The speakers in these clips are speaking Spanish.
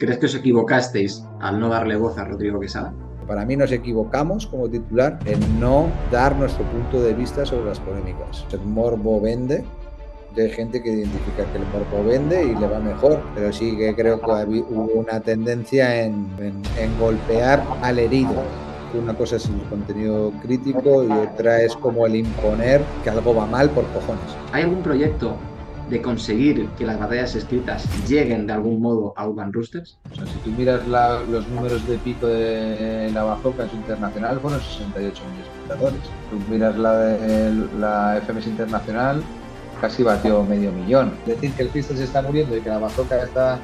¿Crees que os equivocasteis al no darle voz a Rodrigo Quesada? Para mí nos equivocamos como titular en no dar nuestro punto de vista sobre las polémicas. El morbo vende. Hay gente que identifica que el morbo vende y le va mejor, pero sí que creo que hubo una tendencia en golpear al herido. Una cosa es el contenido crítico y otra es como el imponer que algo va mal por cojones. ¿Hay algún proyecto de conseguir que las batallas escritas lleguen de algún modo a Urban Roosters? O sea, si tú miras los números de pico de la Bazooka en su internacional, fueron 68.000 espectadores. Tú miras la FMS Internacional, casi batió 500.000. Decir que el freestyle se está muriendo y que la Bazooka está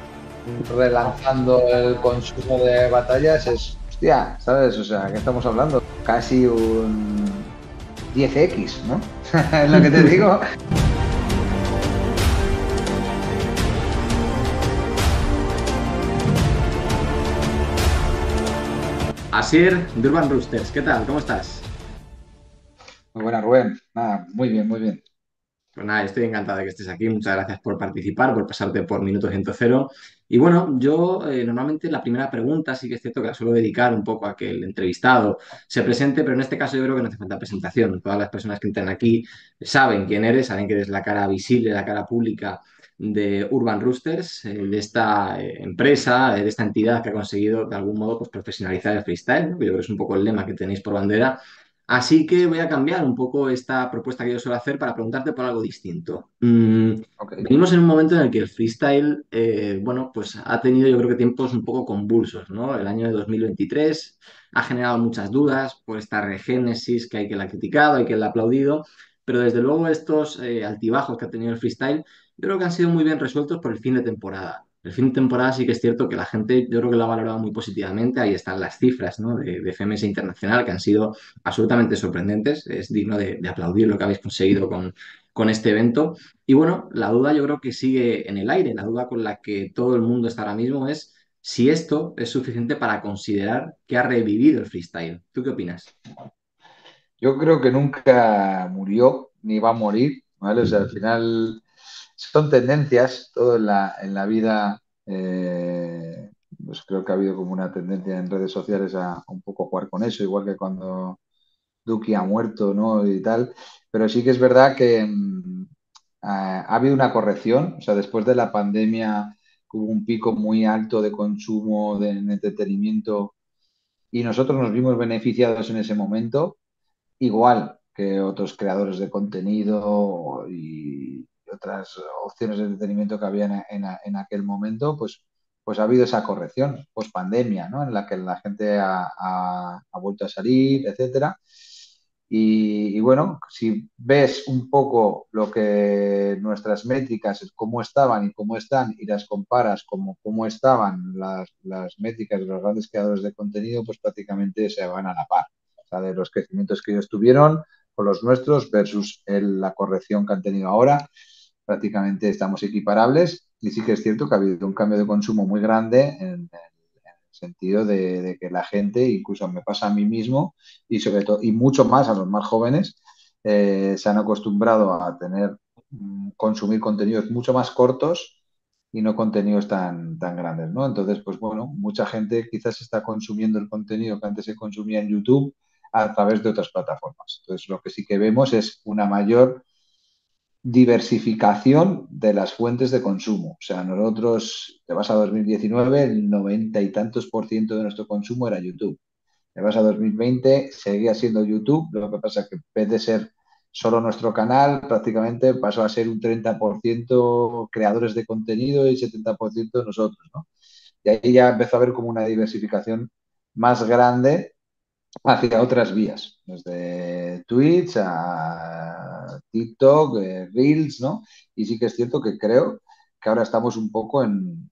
relanzando el consumo de batallas es, hostia, ¿sabes? O sea, ¿qué estamos hablando? Casi un 10x, ¿no? Es lo que te digo. Asier, de Urban Roosters, ¿qué tal? ¿Cómo estás? Muy buena, Rubén. Nada, muy bien, muy bien. Pues nada, estoy encantado de que estés aquí. Muchas gracias por participar, por pasarte por Minuto 100. Y bueno, yo normalmente la primera pregunta sí que es cierto que la suelo dedicar un poco a que el entrevistado se presente, pero en este caso yo creo que no hace falta presentación. Todas las personas que entran aquí saben quién eres, saben que eres la cara visible, la cara pública de Urban Roosters, de esta empresa, de esta entidad que ha conseguido de algún modo pues, profesionalizar el freestyle, ¿no? Que yo creo que es un poco el lema que tenéis por bandera. Así que voy a cambiar un poco esta propuesta que yo suelo hacer para preguntarte por algo distinto. Ok. Venimos en un momento en el que el freestyle, bueno, pues ha tenido yo creo que tiempos un poco convulsos, ¿no? El año de 2023 ha generado muchas dudas por esta regénesis que hay que la ha criticado, hay que la ha aplaudido, pero desde luego estos altibajos que ha tenido el freestyle, yo creo que han sido muy bien resueltos por el fin de temporada. El fin de temporada sí que es cierto que la gente, yo creo que lo ha valorado muy positivamente. Ahí están las cifras, ¿no? de FMS Internacional que han sido absolutamente sorprendentes. Es digno de aplaudir lo que habéis conseguido con este evento. Y bueno, la duda yo creo que sigue en el aire. La duda con la que todo el mundo está ahora mismo es si esto es suficiente para considerar que ha revivido el freestyle. ¿Tú qué opinas? Yo creo que nunca murió ni va a morir, ¿vale? O sea, al final son tendencias, todo en la vida, pues creo que ha habido como una tendencia en redes sociales a un poco jugar con eso, igual que cuando Duki ha muerto, ¿no? Y tal, pero sí que es verdad que ha habido una corrección, o sea, después de la pandemia hubo un pico muy alto de consumo en entretenimiento y nosotros nos vimos beneficiados en ese momento igual que otros creadores de contenido y otras opciones de entretenimiento que había en aquel momento, pues ha habido esa corrección post pandemia, ¿no? En la que la gente ha vuelto a salir, etcétera. Y bueno, si ves un poco lo que nuestras métricas, cómo estaban y cómo están, y las comparas como cómo estaban las métricas de los grandes creadores de contenido, pues prácticamente se van a la par. O sea, de los crecimientos que ellos tuvieron con los nuestros versus la corrección que han tenido ahora, prácticamente estamos equiparables. Y sí que es cierto que ha habido un cambio de consumo muy grande en el sentido de que la gente, incluso me pasa a mí mismo, y sobre todo, y mucho más a los más jóvenes, se han acostumbrado a tener, consumir contenidos mucho más cortos y no contenidos tan grandes, ¿no? Entonces, pues bueno, mucha gente quizás está consumiendo el contenido que antes se consumía en YouTube a través de otras plataformas. Entonces, lo que sí que vemos es una mayor diversificación de las fuentes de consumo. O sea, nosotros, te vas a 2019, el 90 y tantos por ciento de nuestro consumo era YouTube. Te vas a 2020, seguía siendo YouTube, lo que pasa es que en vez de ser solo nuestro canal, prácticamente pasó a ser un 30% creadores de contenido y 70% nosotros, ¿no? Y ahí ya empezó a haber como una diversificación más grande hacia otras vías, desde Twitch a TikTok, Reels, ¿no? Y sí que es cierto que creo que ahora estamos un poco en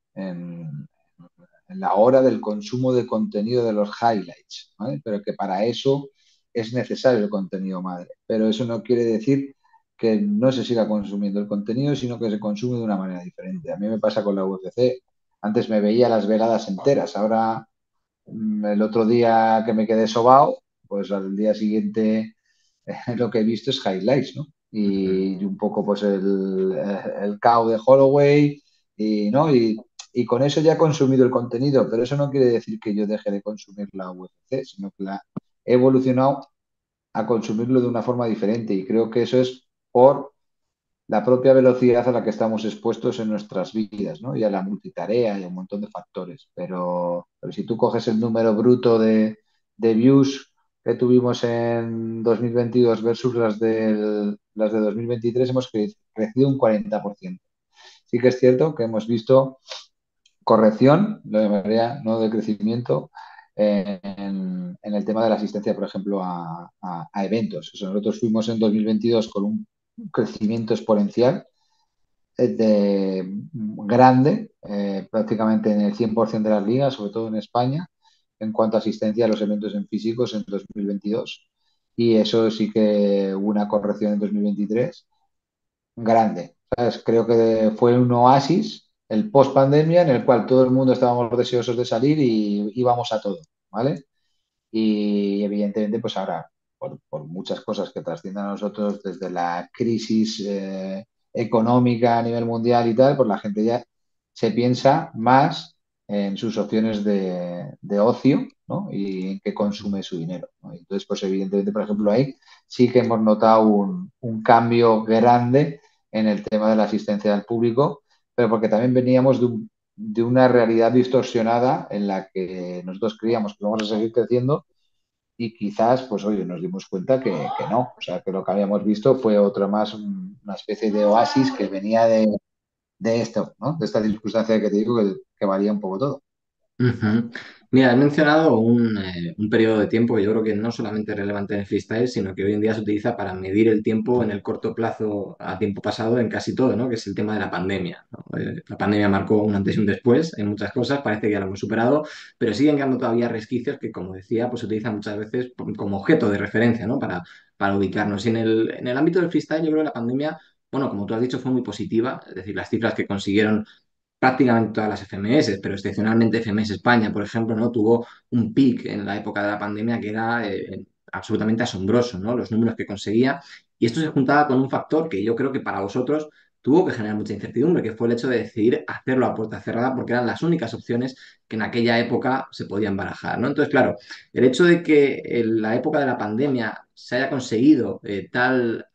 la hora del consumo de contenido de los highlights, ¿vale? Pero que para eso es necesario el contenido madre. Pero eso no quiere decir que no se siga consumiendo el contenido, sino que se consume de una manera diferente. A mí me pasa con la UFC. Antes me veía las veladas enteras, ahora el otro día que me quedé sobao, pues al día siguiente lo que he visto es highlights, ¿no? Y un poco pues el KO de Holloway y, ¿no? Y y con eso ya he consumido el contenido, pero eso no quiere decir que yo deje de consumir la UFC, sino que la he evolucionado a consumirlo de una forma diferente y creo que eso es por la propia velocidad a la que estamos expuestos en nuestras vidas, ¿no? Y a la multitarea y a un montón de factores. Pero si tú coges el número bruto de views que tuvimos en 2022 versus las de 2023, hemos crecido un 40%. Sí que es cierto que hemos visto corrección, lo llamaría, no de crecimiento, en el tema de la asistencia, por ejemplo, a eventos. O sea, nosotros fuimos en 2022 con un crecimiento exponencial grande, prácticamente en el 100% de las ligas, sobre todo en España, en cuanto a asistencia a los eventos en físicos en 2022. Y eso sí que hubo una corrección en 2023 grande. ¿Sabes? Creo que fue un oasis, el post pandemia, en el cual todo el mundo estábamos deseosos de salir y íbamos a todo, ¿vale? Y evidentemente, pues ahora, por muchas cosas que trascienden a nosotros, desde la crisis económica a nivel mundial y tal, pues la gente ya se piensa más en sus opciones de ocio, ¿no? Y en qué consume su dinero, ¿no? Entonces, pues evidentemente, por ejemplo, ahí sí que hemos notado un cambio grande en el tema de la asistencia al público, pero porque también veníamos de una realidad distorsionada en la que nosotros creíamos que vamos a seguir creciendo y quizás, pues oye, nos dimos cuenta que no, o sea, que lo que habíamos visto fue otra más, una especie de oasis que venía de esto, ¿no? De esta circunstancia que te digo que varía un poco todo. Ujú. Mira, has mencionado un periodo de tiempo que yo creo que no solamente es relevante en el freestyle, sino que hoy en día se utiliza para medir el tiempo en el corto plazo a tiempo pasado en casi todo, ¿no? Que es el tema de la pandemia, ¿no? La pandemia marcó un antes y un después en muchas cosas, parece que ya lo hemos superado, pero siguen quedando todavía resquicios que, como decía, pues se utilizan muchas veces como objeto de referencia, ¿no? Para ubicarnos. Y en el ámbito del freestyle, yo creo que la pandemia, bueno, como tú has dicho, fue muy positiva, es decir, las cifras que consiguieron prácticamente todas las FMS, pero excepcionalmente FMS España, por ejemplo, ¿no? Tuvo un pic en la época de la pandemia que era absolutamente asombroso, ¿no? Los números que conseguía. Y esto se juntaba con un factor que yo creo que para vosotros tuvo que generar mucha incertidumbre, que fue el hecho de decidir hacerlo a puerta cerrada porque eran las únicas opciones que en aquella época se podían barajar, ¿no? Entonces, claro, el hecho de que en la época de la pandemia se haya conseguido tal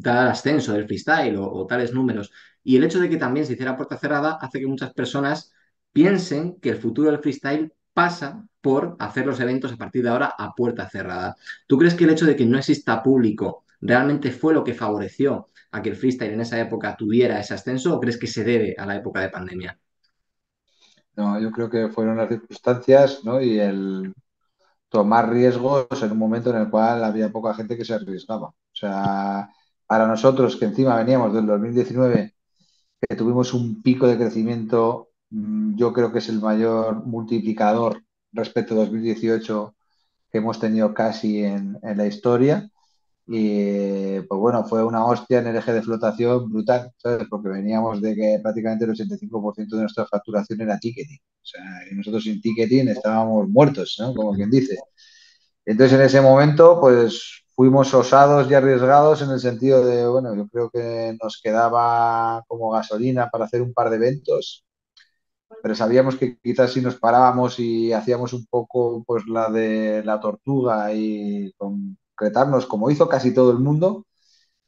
ascenso del freestyle o tales números y el hecho de que también se hiciera a puerta cerrada hace que muchas personas piensen que el futuro del freestyle pasa por hacer los eventos a partir de ahora a puerta cerrada. ¿Tú crees que el hecho de que no exista público realmente fue lo que favoreció a que el freestyle en esa época tuviera ese ascenso o crees que se debe a la época de pandemia? No, yo creo que fueron las circunstancias, ¿no? Y el tomar riesgos en un momento en el cual había poca gente que se arriesgaba. O sea, para nosotros que encima veníamos del 2019 que tuvimos un pico de crecimiento, yo creo que es el mayor multiplicador respecto a 2018 que hemos tenido casi en la historia. Y pues bueno, fue una hostia en el eje de flotación brutal, ¿sabes? Porque veníamos de que prácticamente el 85% de nuestra facturación era ticketing. O sea, y nosotros sin ticketing estábamos muertos, ¿no? Como quien dice. Entonces, en ese momento, pues fuimos osados y arriesgados en el sentido de, bueno, yo creo que nos quedaba como gasolina para hacer un par de eventos, pero sabíamos que quizás si nos parábamos y hacíamos un poco pues la de la tortuga y concretarnos como hizo casi todo el mundo,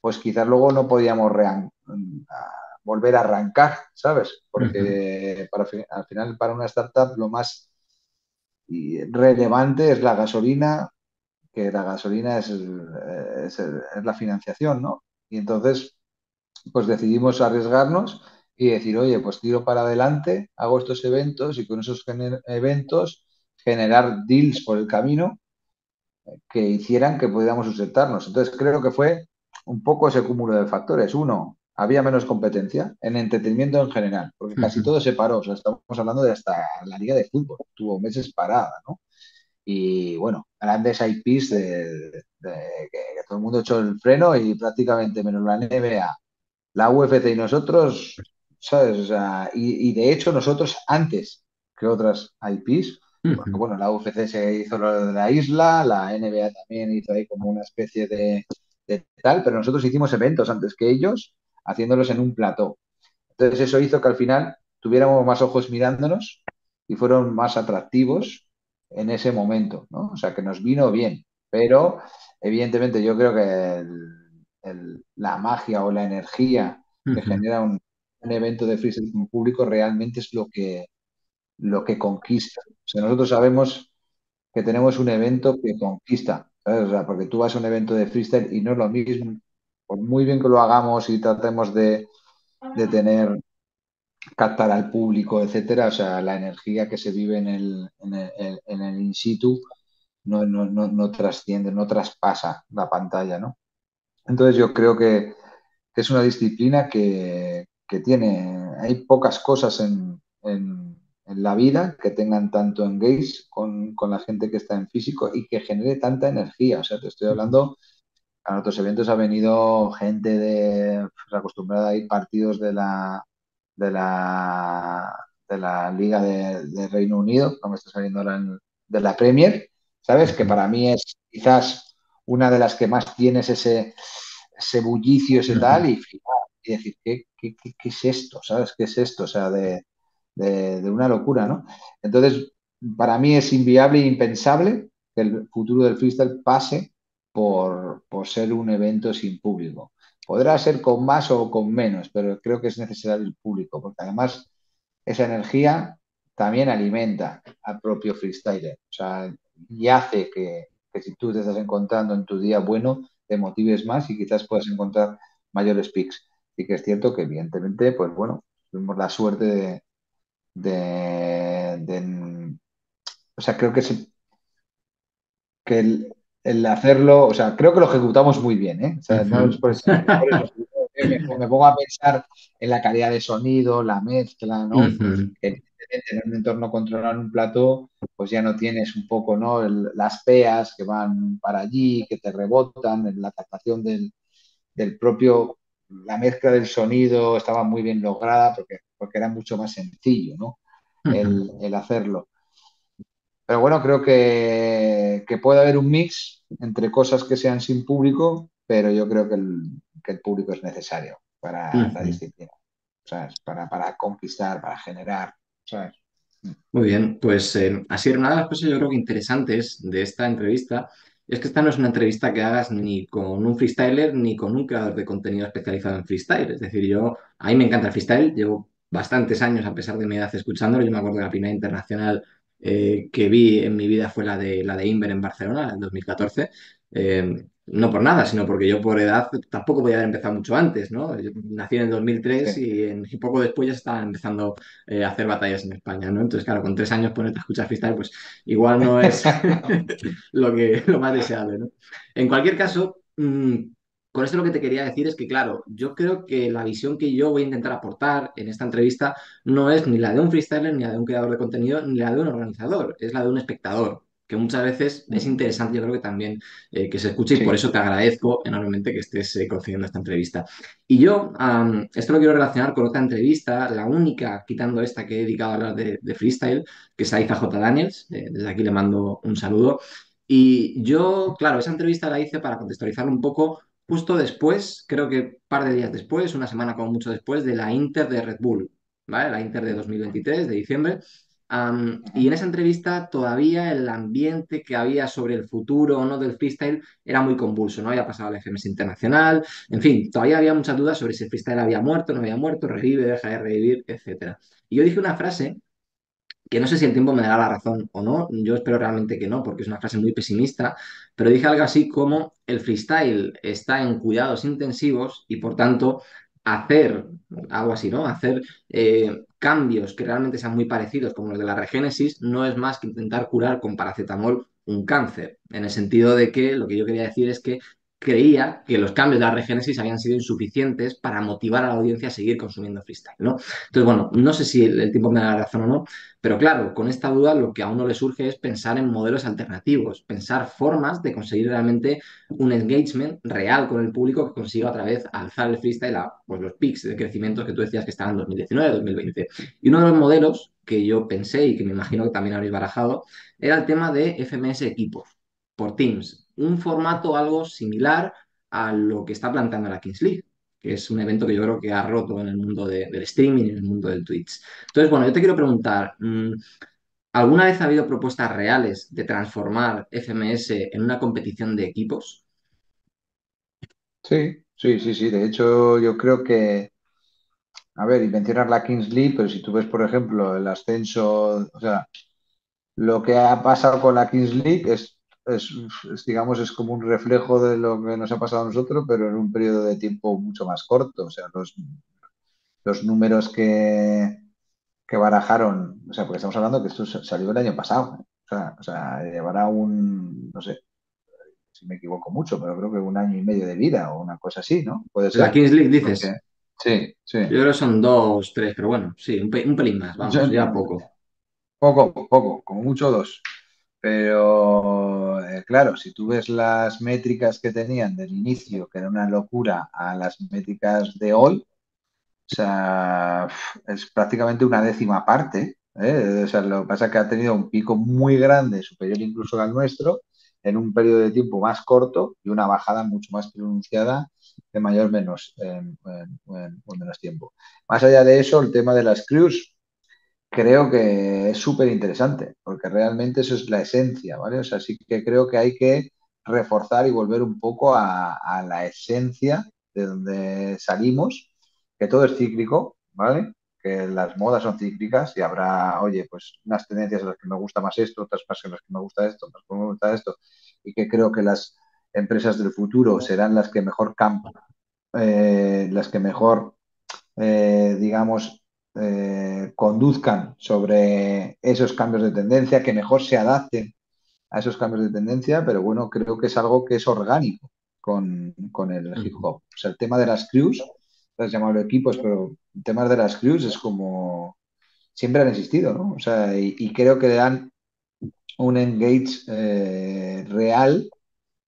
pues quizás luego no podíamos volver a arrancar, ¿sabes? Ujú, Porque al final para una startup lo más relevante es la gasolina, que la gasolina es la financiación, ¿no? Y entonces, pues decidimos arriesgarnos y decir, oye, pues tiro para adelante, hago estos eventos y con esos eventos generar deals por el camino que hicieran que pudiéramos sustentarnos. Entonces, creo que fue un poco ese cúmulo de factores. Uno, había menos competencia en entretenimiento en general, porque casi ujú, todo se paró. O sea, estamos hablando de hasta la liga de fútbol, tuvo meses parada, ¿no? Y bueno, grandes IPs que todo el mundo echó el freno y prácticamente menos la NBA, la UFC y nosotros, ¿sabes? O sea, y de hecho nosotros antes que otras IPs, porque ujú. bueno, la UFC se hizo lo de la isla, la NBA también hizo ahí como una especie de tal, pero nosotros hicimos eventos antes que ellos, haciéndolos en un plató. Entonces eso hizo que al final tuviéramos más ojos mirándonos y fueron más atractivos en ese momento, ¿no? O sea, que nos vino bien, pero evidentemente yo creo que la magia o la energía que Ujú, genera un evento de freestyle con público realmente es lo que conquista. O sea, nosotros sabemos que tenemos un evento que conquista, ¿sabes? O sea, porque tú vas a un evento de freestyle y no es lo mismo, por muy bien que lo hagamos y tratemos de tener, captar al público, etcétera, o sea, la energía que se vive en el in situ no trasciende, no traspasa la pantalla, ¿no? Entonces yo creo que es una disciplina que tiene, hay pocas cosas en la vida que tengan tanto engage con la gente que está en físico y que genere tanta energía. O sea, te estoy ujú, hablando, a otros eventos ha venido gente pues, acostumbrada a ir partidos de la Liga de Reino Unido, como está saliendo ahora de la Premier, ¿sabes? Que ujú, para mí es quizás una de las que más tienes ese bullicio, ese ujú, tal, y flipar, y decir, ¿qué es esto? ¿Sabes? ¿Qué es esto? O sea, de una locura, ¿no? Entonces, para mí es inviable e impensable que el futuro del freestyle pase por ser un evento sin público. Podrá ser con más o con menos, pero creo que es necesario el público, porque además esa energía también alimenta al propio freestyler. O sea, y hace que si tú te estás encontrando en tu día bueno, te motives más y quizás puedas encontrar mayores picks. Y que es cierto que evidentemente, pues bueno, tuvimos la suerte o sea, creo que el hacerlo, o sea, creo que lo ejecutamos muy bien, ¿eh? O sea, no es ujú. por eso me pongo a pensar en la calidad de sonido, la mezcla, ¿no? Ujú, Que evidentemente en un entorno controlado en un plató, pues ya no tienes un poco, ¿no? Las peas que van para allí, que te rebotan, la captación del propio, la mezcla del sonido estaba muy bien lograda porque era mucho más sencillo, ¿no? ujú. El hacerlo. Pero bueno, creo que puede haber un mix entre cosas que sean sin público, pero yo creo que el público es necesario para la Ujú. disciplina, ¿sabes? Para conquistar, para generar, ¿sabes? Muy bien, pues así una de las cosas yo creo que interesantes de esta entrevista es que esta no es una entrevista que hagas ni con un freestyler ni con un creador de contenido especializado en freestyle. Es decir, a mí me encanta el freestyle, llevo bastantes años a pesar de mi edad escuchándolo. Yo me acuerdo que la primera internacional que vi en mi vida fue la de Inver en Barcelona, en 2014. No por nada, sino porque yo por edad tampoco podía haber empezado mucho antes, ¿no? Yo nací en el 2003 Sí. y poco después ya estaban empezando hacer batallas en España, ¿no? Entonces, claro, con 3 años ponerte a escuchar freestyle, pues igual no es lo más deseable, ¿no? En cualquier caso, con esto lo que te quería decir es que, claro, yo creo que la visión que yo voy a intentar aportar en esta entrevista no es ni la de un freestyler, ni la de un creador de contenido, ni la de un organizador, es la de un espectador, que muchas veces es Ujú. interesante, yo creo que también que se escuche y por Sí, eso te agradezco enormemente que estés concediendo esta entrevista. Y yo, esto lo quiero relacionar con otra entrevista, la única, quitando esta que he dedicado a hablar de freestyle, que es a Aiza J. Daniels. Desde aquí le mando un saludo. Y yo, claro, esa entrevista la hice para contextualizar un poco justo después, creo que un par de días después, una semana como mucho después, de la Inter de Red Bull, ¿vale? La Inter de 2023, de diciembre. Y en esa entrevista todavía el ambiente que había sobre el futuro o no del freestyle era muy convulso, ¿no? Había pasado la FMS Internacional, en fin, todavía había muchas dudas sobre si el freestyle había muerto, no había muerto, revive, deja de revivir, etcétera. Y yo dije una frase que no sé si el tiempo me dará la razón o no, yo espero realmente que no, porque es una frase muy pesimista, pero dije algo así como el freestyle está en cuidados intensivos y por tanto hacer algo así, ¿no? Hacer cambios que realmente sean muy parecidos como los de la regénesis no es más que intentar curar con paracetamol un cáncer, en el sentido de que lo que yo quería decir es que creía que los cambios de la regénesis habían sido insuficientes para motivar a la audiencia a seguir consumiendo freestyle, ¿no? Entonces, bueno, no sé si el tiempo me da la razón o no, pero claro, con esta duda lo que a uno le surge es pensar en modelos alternativos, pensar formas de conseguir realmente un engagement real con el público que consiga otra vez alzar el freestyle a pues, los pics de crecimiento que tú decías que estaban en 2019, 2020. Y uno de los modelos que yo pensé y que me imagino que también habréis barajado era el tema de FMS equipos por teams, un formato algo similar a lo que está planteando la Kings League. que es un evento que yo creo que ha roto en el mundo del streaming y en el mundo del Twitch. Entonces, bueno, yo te quiero preguntar, ¿alguna vez ha habido propuestas reales de transformar FMS en una competición de equipos? Sí, sí, sí, sí. De hecho, yo creo que, a ver, y mencionas la Kings League, pero si tú ves, por ejemplo, el ascenso, o sea, lo que ha pasado con la Kings League digamos, es como un reflejo de lo que nos ha pasado a nosotros, pero en un periodo de tiempo mucho más corto. O sea, los números que barajaron, o sea, porque estamos hablando que esto salió el año pasado, ¿eh? O sea, llevará no sé si me equivoco mucho, pero creo que un año y medio de vida o una cosa así, ¿no? Puede La ser. Kings League Porque, dices. sí, sí. Yo creo que son dos, tres, pero bueno, sí, un pelín más, vamos, ya poco. Poco, poco, como mucho dos. Pero claro, si tú ves las métricas que tenían del inicio, que era una locura, a las métricas de hoy, o sea, es prácticamente una décima parte, ¿eh? O sea, lo que pasa es que ha tenido un pico muy grande, superior incluso al nuestro, en un periodo de tiempo más corto y una bajada mucho más pronunciada de mayor o menos tiempo. Más allá de eso, el tema de las crews creo que es súper interesante, porque realmente eso es la esencia, ¿vale? O sea, sí que creo que hay que reforzar y volver un poco a la esencia de donde salimos, que todo es cíclico, ¿vale? Que las modas son cíclicas y habrá, oye, pues unas tendencias en las que me gusta más esto, otras más en las que me gusta esto, otras que me gusta esto, y que creo que las empresas del futuro serán las que mejor digamos, conduzcan sobre esos cambios de tendencia, que mejor se adapten a esos cambios de tendencia, pero bueno, creo que es algo que es orgánico con el hip Ujú. hop. O sea, el tema de las crews, las llamado equipos, pero el tema de las crews es como siempre han existido, ¿no? O sea, y creo que le dan un engage real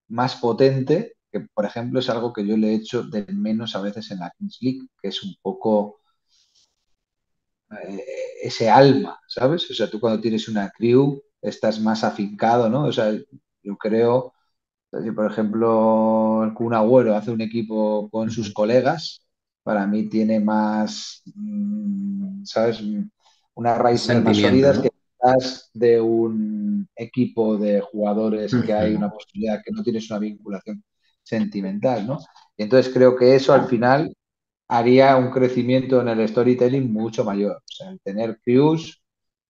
más potente, que por ejemplo es algo que yo le he hecho de menos a veces en la Kings League, que es un poco eh, ese alma, ¿sabes? O sea, tú cuando tienes una crew estás más afincado, ¿no? O sea, yo creo, si por ejemplo el Kun Agüero hace un equipo con sus Ujú. colegas, para mí tiene más, ¿sabes? Unas raíces más Sentimiento, sólidas que ¿no? quizás de un equipo de jugadores que hay una Ujú. posibilidad que no tienes una vinculación sentimental, ¿no? Y entonces creo que eso al final haría un crecimiento en el storytelling mucho mayor. O sea, el tener crews,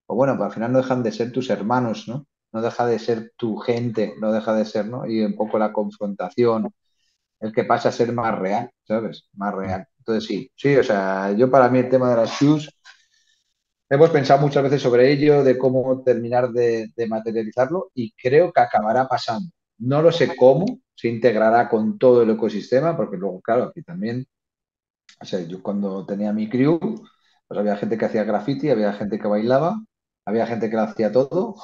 o bueno, pues al final no dejan de ser tus hermanos, ¿no? No deja de ser tu gente, no deja de ser, ¿no? Y un poco la confrontación, el que pasa a ser más real, ¿sabes? Más real. Entonces sí, sí, o sea, yo para mí el tema de las crews, hemos pensado muchas veces sobre ello, de cómo terminar de materializarlo y creo que acabará pasando. No lo sé cómo, se integrará con todo el ecosistema, porque luego, claro, aquí también o sea, yo cuando tenía mi crew, pues había gente que hacía graffiti, había gente que bailaba, había gente que lo hacía todo,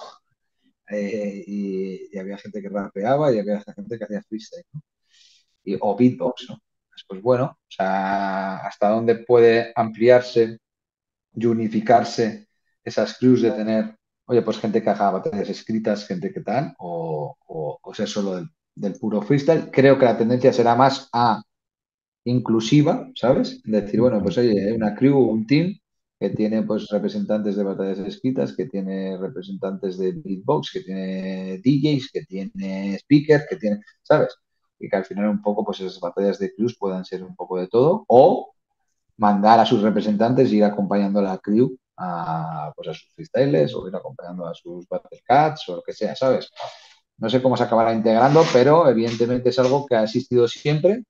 y había gente que rapeaba y había gente que hacía freestyle, ¿no? O beatbox, ¿no? Pues bueno, o sea, hasta dónde puede ampliarse y unificarse esas crews de tener, oye, pues gente que haga batallas escritas, gente que tal, o ser solo del puro freestyle. Creo que la tendencia será más a inclusiva, ¿sabes? Decir, bueno, Ujú. pues oye, hay una crew, un team que tiene pues representantes de batallas escritas, que tiene representantes de beatbox, que tiene DJs, que tiene speakers, que tiene, ¿sabes? Y que al final un poco pues esas batallas de crews puedan ser un poco de todo o mandar a sus representantes y ir acompañando a la crew pues a sus freestyles o ir acompañando a sus battle cats o lo que sea, ¿sabes? No sé cómo se acabará integrando, pero evidentemente es algo que ha existido siempre,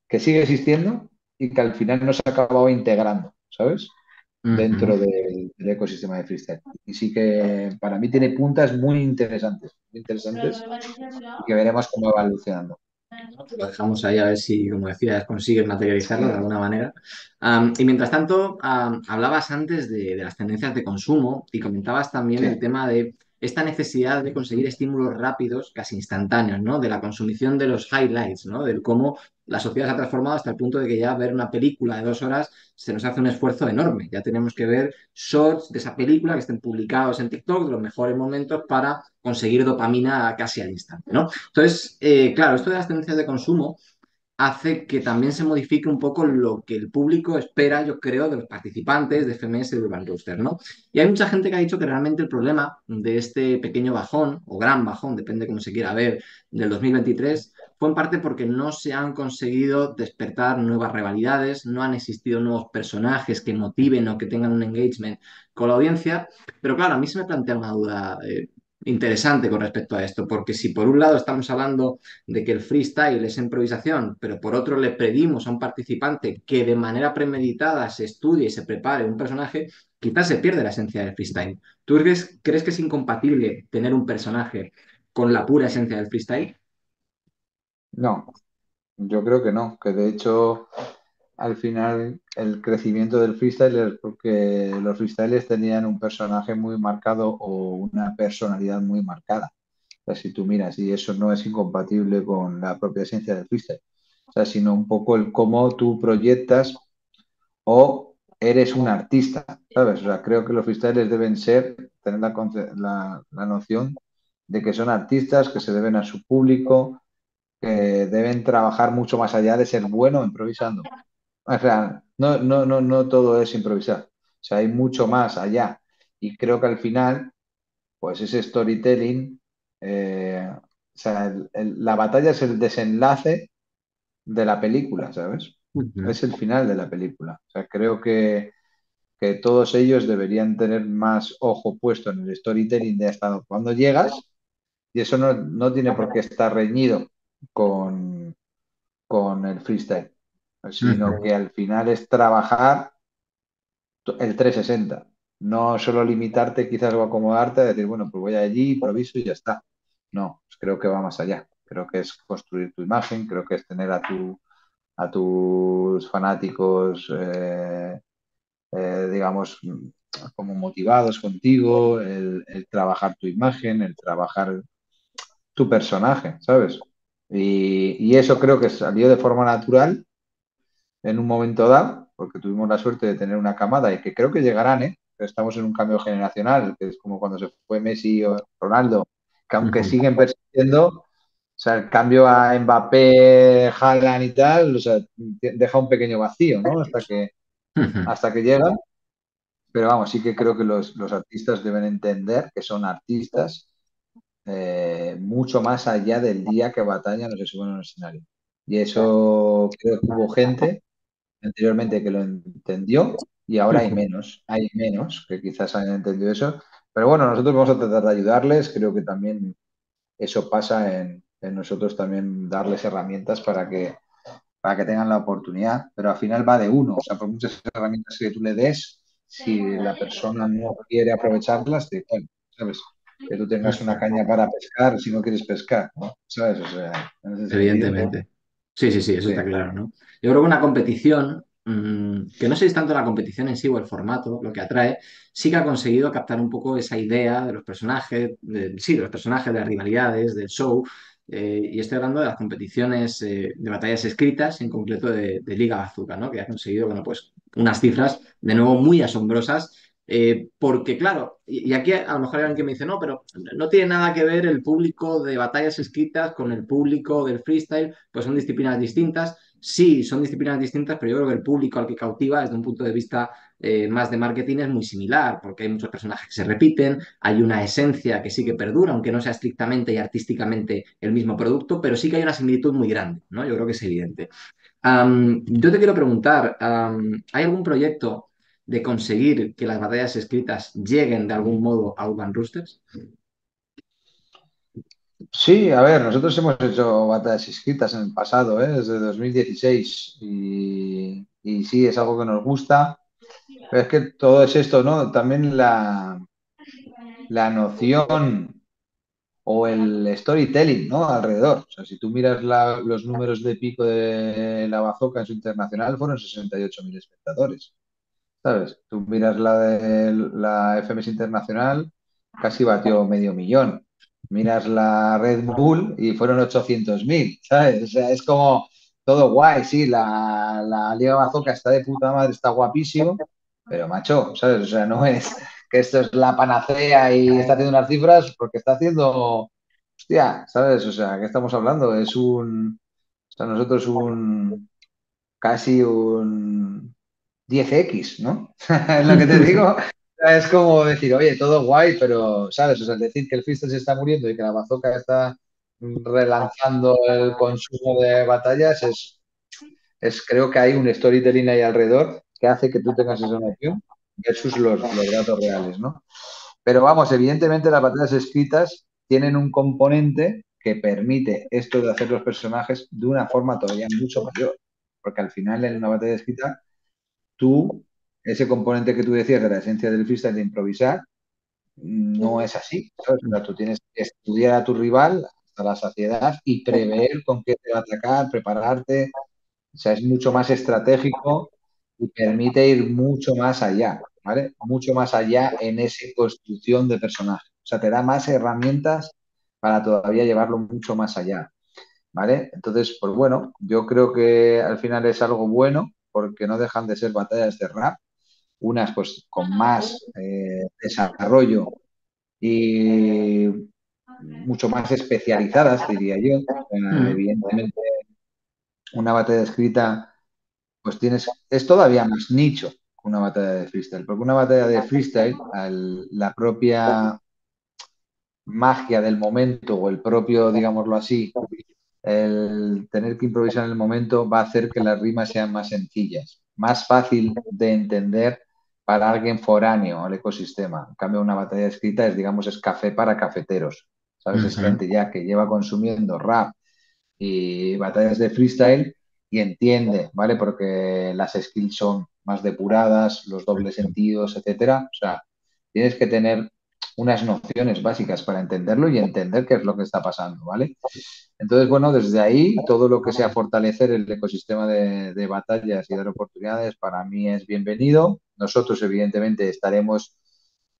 que sigue existiendo y que al final no se ha acabado integrando, ¿sabes? Dentro Ujú. del ecosistema de freestyle. Y sí que para mí tiene puntas muy interesantes y que veremos cómo va evolucionando. Lo dejamos ahí a ver si, como decías, consigues materializarlo de Sí, alguna manera. Y mientras tanto, hablabas antes de las tendencias de consumo y comentabas también sí, el tema de esta necesidad de conseguir estímulos rápidos, casi instantáneos, ¿no? De la consumición de los highlights, ¿no? Del cómo la sociedad se ha transformado hasta el punto de que ya ver una película de 2 horas se nos hace un esfuerzo enorme. Ya tenemos que ver shorts de esa película que estén publicados en TikTok de los mejores momentos para conseguir dopamina casi al instante, ¿no? Entonces, claro, esto de las tendencias de consumo hace que también se modifique un poco lo que el público espera, yo creo, de los participantes de FMS y de Urban Rooster, ¿no? Y hay mucha gente que ha dicho que realmente el problema de este pequeño bajón, o gran bajón, depende cómo se quiera ver, del 2023, fue en parte porque no se han conseguido despertar nuevas rivalidades, no han existido nuevos personajes que motiven o que tengan un engagement con la audiencia. Pero claro, a mí se me plantea una duda interesante con respecto a esto, porque si por un lado estamos hablando de que el freestyle es improvisación, pero por otro le pedimos a un participante que de manera premeditada se estudie y se prepare un personaje, quizás se pierde la esencia del freestyle. ¿Tú crees que es incompatible tener un personaje con la pura esencia del freestyle? No, yo creo que no, que de hecho al final el crecimiento del freestyle es porque los freestylers tenían un personaje muy marcado o una personalidad muy marcada. O sea, si tú miras, y eso no es incompatible con la propia esencia del freestyle. O sea, sino un poco el cómo tú proyectas o eres un artista, ¿sabes? O sea, creo que los freestylers deben tener la noción de que son artistas, que se deben a su público, que deben trabajar mucho más allá de ser bueno improvisando. O sea, no todo es improvisar. O sea, hay mucho más allá. Y creo que al final, pues ese storytelling, o sea, la batalla es el desenlace de la película, ¿sabes? Ujú, Es el final de la película. O sea, creo que todos ellos deberían tener más ojo puesto en el storytelling de hasta cuando llegas, y eso no tiene por qué estar reñido con, con el freestyle, sino ujú. que al final es trabajar el 360. No solo limitarte quizás o acomodarte a decir, bueno, pues voy allí, improviso y ya está. No, pues creo que va más allá. Creo que es construir tu imagen, creo que es tener a tus fanáticos, digamos, como motivados contigo, el trabajar tu imagen, el trabajar tu personaje, ¿sabes? Y eso creo que salió de forma natural en un momento dado, porque tuvimos la suerte de tener una camada y que creo que llegarán, ¿eh? Estamos en un cambio generacional, que es como cuando se fue Messi o Ronaldo, que aunque Ujú, siguen persistiendo, o sea, el cambio a Mbappé, Haaland y tal, o sea, deja un pequeño vacío, ¿no? ujú. Hasta que llegan. Pero vamos, sí que creo que los artistas deben entender que son artistas mucho más allá del día que batallan o se suben a un escenario. Y eso creo que hubo gente anteriormente que lo entendió y ahora hay menos que quizás hayan entendido eso. Pero bueno, nosotros vamos a tratar de ayudarles. Creo que también eso pasa en nosotros también darles herramientas para que tengan la oportunidad, pero al final va de uno. O sea, por muchas herramientas que tú le des, si la persona no quiere aprovecharlas, te igual, ¿sabes? Que tú tengas una caña para pescar si no quieres pescar, ¿no? ¿Sabes? O sea, en ese sentido, Evidentemente. Sí, sí, sí, eso está sí. claro, ¿no? Yo creo que una competición, que no sé si es tanto la competición en sí o el formato, lo que atrae, sí que ha conseguido captar un poco esa idea de los personajes, sí, de los personajes, de las rivalidades, del show, y estoy hablando de las competiciones de batallas escritas, en concreto de Liga Bazooka, ¿no? Que ha conseguido, bueno, pues unas cifras de nuevo muy asombrosas porque, claro, y aquí a lo mejor hay alguien que me dice, no, pero no tiene nada que ver el público de batallas escritas con el público del freestyle, pues son disciplinas distintas. Sí, son disciplinas distintas, pero yo creo que el público al que cautiva desde un punto de vista más de marketing es muy similar, porque hay muchos personajes que se repiten, hay una esencia que sí que perdura, aunque no sea estrictamente y artísticamente el mismo producto, pero sí que hay una similitud muy grande, ¿no? Yo creo que es evidente. Yo te quiero preguntar, ¿hay algún proyecto de conseguir que las batallas escritas lleguen de algún modo a Urban Roosters? Sí, a ver, nosotros hemos hecho batallas escritas en el pasado, ¿eh? Desde 2016 y sí, es algo que nos gusta, pero es que todo es esto, ¿no? También la noción o el storytelling, ¿no? Alrededor. O sea, si tú miras los números de pico de la Bazooka en su internacional, fueron 68.000 espectadores, ¿sabes? Tú miras la de la FMS Internacional, casi batió medio millón. Miras la Red Bull y fueron 800.000, ¿sabes? O sea, es como todo guay, sí, la Liga Bazooka está de puta madre, está guapísimo, pero macho, ¿sabes? O sea, no es que esto es la panacea y está haciendo unas cifras porque está haciendo, hostia, ¿sabes? O sea, ¿qué estamos hablando? sea, nosotros casi un 10x, ¿no? Es lo que te digo. Es como decir, oye, todo guay, pero, ¿sabes? O sea, el decir que el freestyle se está muriendo y que la bazooka está relanzando el consumo de batallas creo que hay un storytelling ahí alrededor que hace que tú tengas esa noción versus los datos reales, ¿no? Pero vamos, evidentemente las batallas escritas tienen un componente que permite esto de hacer los personajes de una forma todavía mucho mayor. Porque al final en una batalla escrita, tú, ese componente que tú decías de la esencia del freestyle de improvisar, no es así, ¿sabes? O sea, tú tienes que estudiar a tu rival hasta la saciedad y prever con qué te va a atacar, prepararte. O sea, es mucho más estratégico y permite ir mucho más allá, ¿vale? Mucho más allá en esa construcción de personaje. O sea, te da más herramientas para todavía llevarlo mucho más allá, ¿vale? Entonces, pues bueno, yo creo que al final es algo bueno porque no dejan de ser batallas de rap, unas pues con más desarrollo y mucho más especializadas, diría yo. Mm, Evidentemente, una batalla escrita pues es todavía más nicho que una batalla de freestyle, porque una batalla de freestyle, la propia magia del momento o el propio, digámoslo así, el tener que improvisar en el momento va a hacer que las rimas sean más sencillas, más fácil de entender para alguien foráneo al ecosistema. En cambio, una batalla escrita digamos, es café para cafeteros. ¿Sabes? Es ujú, gente ya que lleva consumiendo rap y batallas de freestyle y entiende, ¿vale? Porque las skills son más depuradas, los dobles sentidos, etcétera. O sea, tienes que tener unas nociones básicas para entenderlo y entender qué es lo que está pasando, ¿vale? Entonces, bueno, desde ahí, todo lo que sea fortalecer el ecosistema de batallas y dar oportunidades para mí es bienvenido. Nosotros, evidentemente, estaremos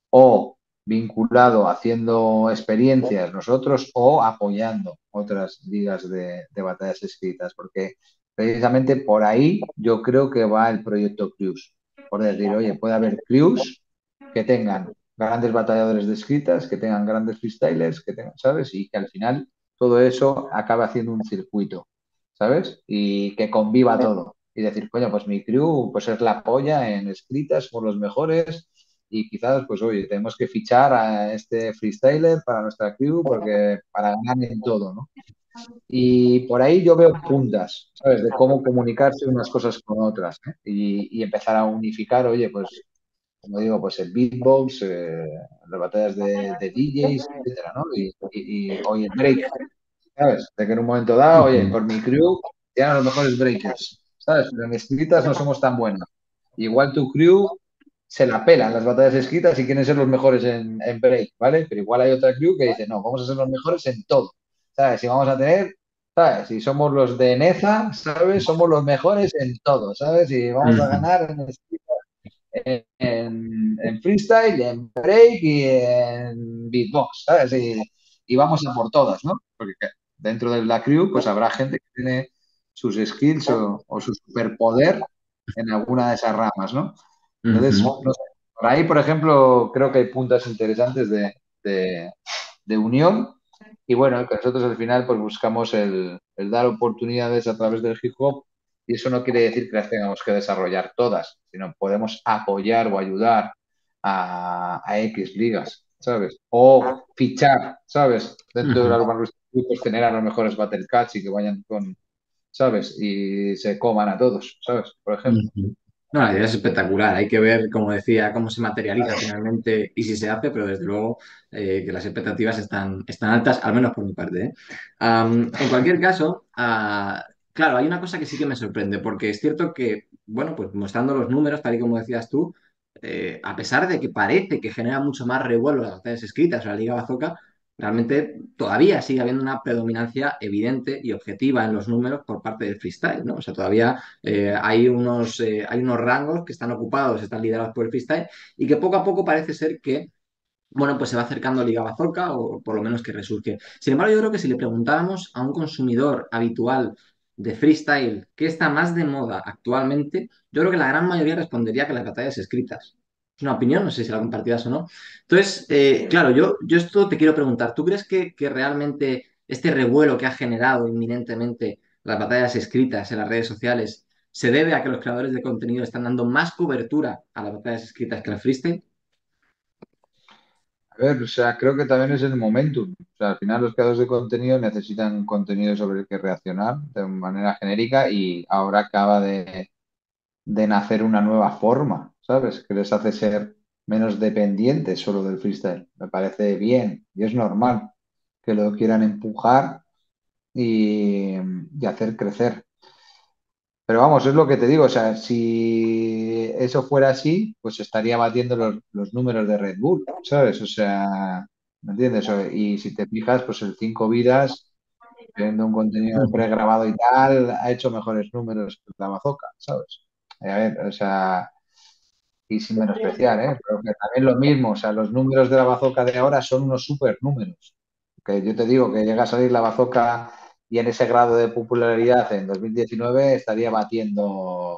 o vinculado haciendo experiencias nosotros o apoyando otras ligas de batallas escritas, porque precisamente por ahí yo creo que va el proyecto Crews. Por decir, oye, puede haber Crews que tengan grandes batalladores de escritas, que tengan grandes freestylers, que tengan, ¿sabes? Y que al final todo eso acabe haciendo un circuito, ¿sabes? Y que conviva todo. Y decir, coño, pues mi crew pues es la polla en escritas, somos los mejores, y quizás, pues oye, tenemos que fichar a este freestyler para nuestra crew porque para ganar en todo, ¿no? Y por ahí yo veo puntas, ¿sabes? De cómo comunicarse unas cosas con otras, ¿eh? Y empezar a unificar, oye, pues, como digo, pues el beatbox, las batallas de DJs, etcétera, ¿no? Oye, el break, ¿sabes? De que en un momento dado, oye, ujú, por mi crew eran los mejores breakers, ¿sabes? Pero en escritas no somos tan buenos. Igual tu crew se la pelan las batallas escritas y quieren ser los mejores en break, ¿vale? Pero igual hay otra crew que dice, no, vamos a ser los mejores en todo, ¿sabes? Y vamos a tener, ¿sabes? Si somos los de Neza, ¿sabes? Somos los mejores en todo, ¿sabes? Y vamos a ujú, ganar en freestyle, en break y en beatbox, ¿sabes? Y vamos a por todas, ¿no? Porque dentro de la crew, pues habrá gente que tiene sus skills o su superpoder en alguna de esas ramas, ¿no? Entonces, ujú, no sé, por ahí, por ejemplo, creo que hay puntas interesantes de, de unión. Y bueno, que nosotros al final pues buscamos el dar oportunidades a través del hip hop y eso no quiere decir que las tengamos que desarrollar todas, sino podemos apoyar o ayudar a X ligas, ¿sabes? O fichar, ¿sabes? Dentro de ujú, la Urban Rooster Crew, pues tener a los mejores Battle Cats y que vayan con, ¿sabes? Y se coman a todos, ¿sabes? Por ejemplo. ujú. No, la idea es espectacular. Hay que ver, como decía, cómo se materializa finalmente y si se hace, pero desde luego que las expectativas están altas, al menos por mi parte, ¿eh? En cualquier caso, claro, hay una cosa que sí que me sorprende, porque es cierto que, bueno, pues mostrando los números, tal y como decías tú, a pesar de que parece que genera mucho más revuelo las batallas escritas o la Liga Bazooka, realmente todavía sigue habiendo una predominancia evidente y objetiva en los números por parte del freestyle, ¿no? O sea, todavía hay unos rangos que están ocupados, están liderados por el freestyle y que poco a poco parece ser que, bueno, pues se va acercando Liga Bazooka o por lo menos que resurge. Sin embargo, yo creo que si le preguntáramos a un consumidor habitual de freestyle qué está más de moda actualmente, yo creo que la gran mayoría respondería que las batallas escritas. Es una opinión, no sé si la compartirás o no. Entonces, claro, yo esto te quiero preguntar, ¿tú crees que realmente este revuelo que ha generado inminentemente las batallas escritas en las redes sociales, se debe a que los creadores de contenido están dando más cobertura a las batallas escritas que al freestyle? A ver, o sea, creo que también es el momentum. O sea, al final los creadores de contenido necesitan un contenido sobre el que reaccionar de manera genérica y ahora acaba de nacer una nueva forma, ¿sabes? Que les hace ser menos dependientes solo del freestyle. Me parece bien y es normal que lo quieran empujar y hacer crecer. Pero vamos, es lo que te digo, o sea, si eso fuera así, pues estaría batiendo los números de Red Bull, ¿sabes? O sea, ¿me entiendes? Y si te fijas, pues el Cinco Vidas, teniendo un contenido Ujú. pregrabado y tal, ha hecho mejores números que la Bazooka, ¿sabes? A ver, o sea, y sin menospreciar, ¿eh? Pero que también lo mismo, o sea, los números de la Bazooka de ahora son unos super números. Que yo te digo que llega a salir la Bazooka y en ese grado de popularidad en 2019 estaría batiendo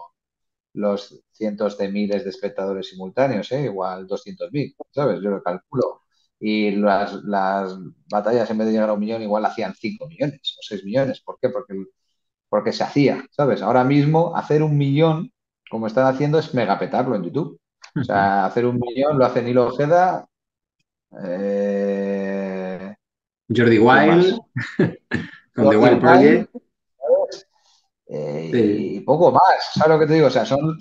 los cientos de miles de espectadores simultáneos, ¿eh? Igual 200.000, ¿sabes? Yo lo calculo. Y las batallas, en vez de llegar a 1 millón, igual hacían 5 millones o 6 millones. ¿Por qué? Porque se hacía, ¿sabes? Ahora mismo, hacer 1 millón, como están haciendo, es megapetarlo en YouTube. O Ujú. sea, hacer 1 millón lo hace Nilo Ojeda. eh, Jordi ¿Quién Wild, más? con The Jordi Wild Wild, Project. Sí, y poco más. ¿Sabes lo que te digo? O sea, son